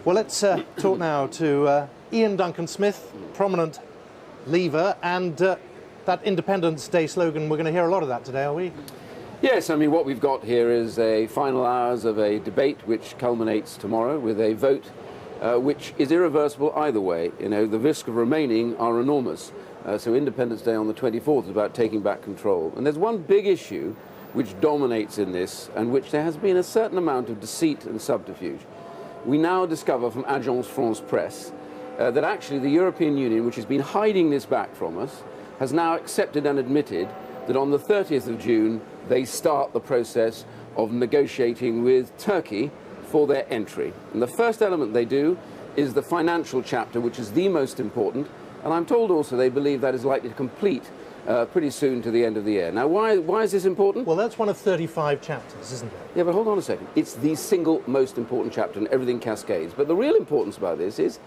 Well, let's talk now to Iain Duncan Smith, prominent Leaver, and that Independence Day slogan. We're going to hear a lot of that today, are we? Yes, I mean, what we've got here is a final hours of a debate which culminates tomorrow with a vote which is irreversible either way. You know, the risk of remaining are enormous. So Independence Day on the 24th is about taking back control. And there's one big issue which dominates in this, and which there has been a certain amount of deceit and subterfuge. We now discover from Agence France-Presse that actually the European Union, which has been hiding this back from us, has now accepted and admitted that on the 30th of June they start the process of negotiating with Turkey for their entry. And the first element they do is the financial chapter, which is the most important, and I'm told also they believe that is likely to complete pretty soon to the end of the year. Now, why is this important? Well, that's one of 35 chapters, isn't it? Yeah, but hold on a second. It's the single most important chapter, and everything cascades. But the real importance about this is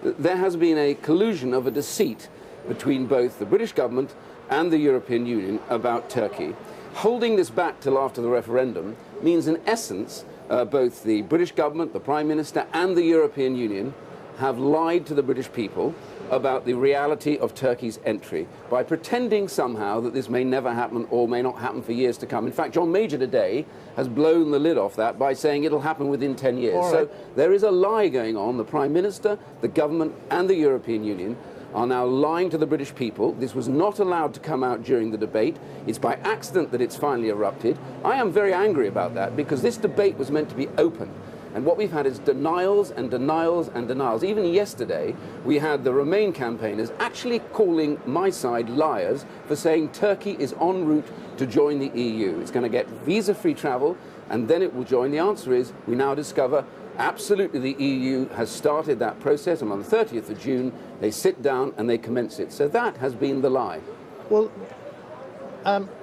that there has been a collusion of a deceit between both the British government and the European Union about Turkey. Holding this back till after the referendum means, in essence, both the British government, the Prime Minister, and the European Union have lied to the British people about the reality of Turkey's entry by pretending somehow that this may never happen or may not happen for years to come. In fact, John Major today has blown the lid off that by saying it'll happen within 10 years. Right. So there is a lie going on. The Prime Minister, the government, and the European Union are now lying to the British people. This was not allowed to come out during the debate. It's by accident that it's finally erupted. I am very angry about that because this debate was meant to be open. And what we've had is denials and denials and denials. Even yesterday, we had the Remain campaigners actually calling my side liars for saying Turkey is en route to join the EU. It's going to get visa-free travel, and then it will join. The answer is, we now discover absolutely the EU has started that process, and on the 30th of June, they sit down and they commence it. So that has been the lie. Well,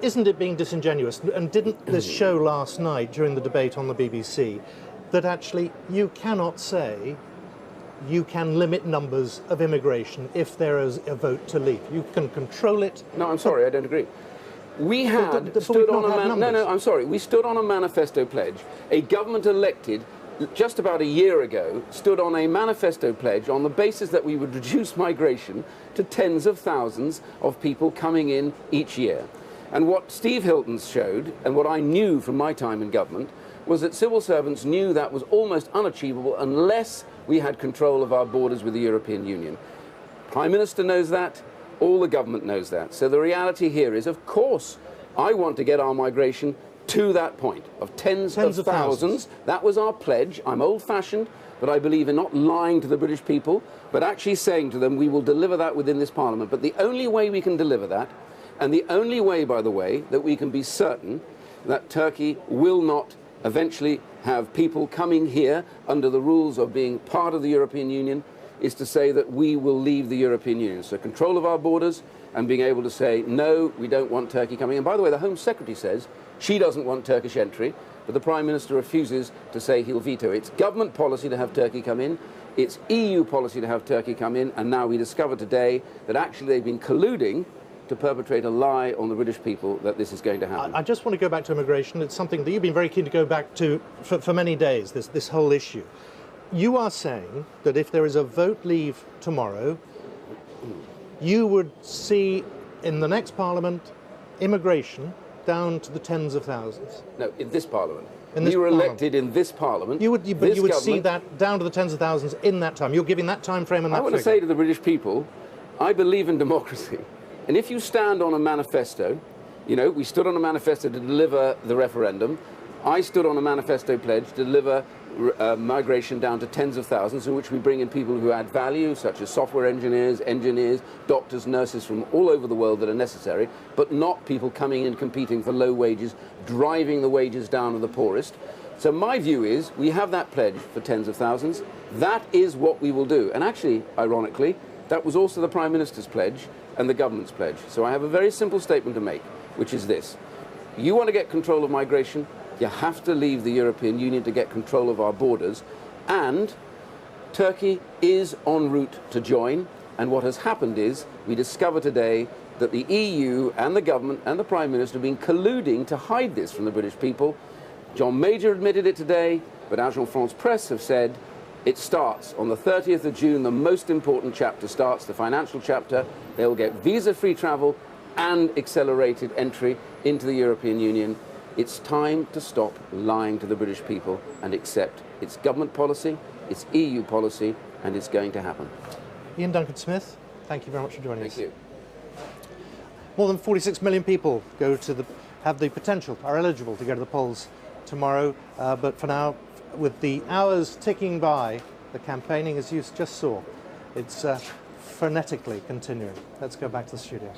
isn't it being disingenuous? And didn't this show last night during the debate on the BBC that actually you cannot say you can limit numbers of immigration if there is a vote to leave? You can control it. No, I'm sorry, I don't agree. We had stood on a I'm sorry. We stood on a manifesto pledge. A government elected just about a year ago stood on a manifesto pledge on the basis that we would reduce migration to tens of thousands of people coming in each year. And what Steve Hilton showed, and what I knew from my time in government, was that civil servants knew that was almost unachievable unless we had control of our borders with the European Union. Prime Minister knows that, all the government knows that. So the reality here is, of course, I want to get our migration to that point of tens of thousands. That was our pledge. I'm old-fashioned, but I believe in not lying to the British people, but actually saying to them, we will deliver that within this Parliament. But the only way we can deliver that, and the only way, by the way, that we can be certain that Turkey will not eventually have people coming here under the rules of being part of the European Union, is to say that we will leave the European Union. So control of our borders and being able to say, no, we don't want Turkey coming in. By the way, the Home Secretary says she doesn't want Turkish entry, but the Prime Minister refuses to say he'll veto it. It's government policy to have Turkey come in. It's EU policy to have Turkey come in. And now we discover today that actually they've been colluding to perpetrate a lie on the British people that this is going to happen. I just want to go back to immigration. It's something that you've been very keen to go back to for many days, this whole issue. You are saying that if there is a vote leave tomorrow, you would see in the next Parliament immigration down to the tens of thousands. No, in this Parliament. We were elected in this Parliament. You would see that down to the tens of thousands in that time. You're giving that time frame and that I want to say to the British people, I believe in democracy. And if you stand on a manifesto, you know, we stood on a manifesto to deliver the referendum. I stood on a manifesto pledge to deliver migration down to tens of thousands, in which we bring in people who add value, such as software engineers, doctors, nurses from all over the world that are necessary, but not people coming in competing for low wages, driving the wages down of the poorest. So my view is we have that pledge for tens of thousands. That is what we will do. And actually, ironically, that was also the Prime Minister's pledge and the government's pledge. So I have a very simple statement to make, which is this. You want to get control of migration, you have to leave the European Union to get control of our borders, and Turkey is en route to join. And what has happened is we discover today that the EU and the government and the Prime Minister have been colluding to hide this from the British people. John Major admitted it today, but Agence France-Presse have said It starts on the 30th of June. The most important chapter starts, the financial chapter. They will get visa-free travel and accelerated entry into the European Union. It's time to stop lying to the British people and accept it's government policy, it's EU policy, and it's going to happen. Iain Duncan Smith, thank you very much for joining us. Thank you. More than 46 million people have the potential, are eligible to go to the polls tomorrow, but for now, with the hours ticking by, the campaigning, as you just saw, it's frenetically continuing. Let's go back to the studio.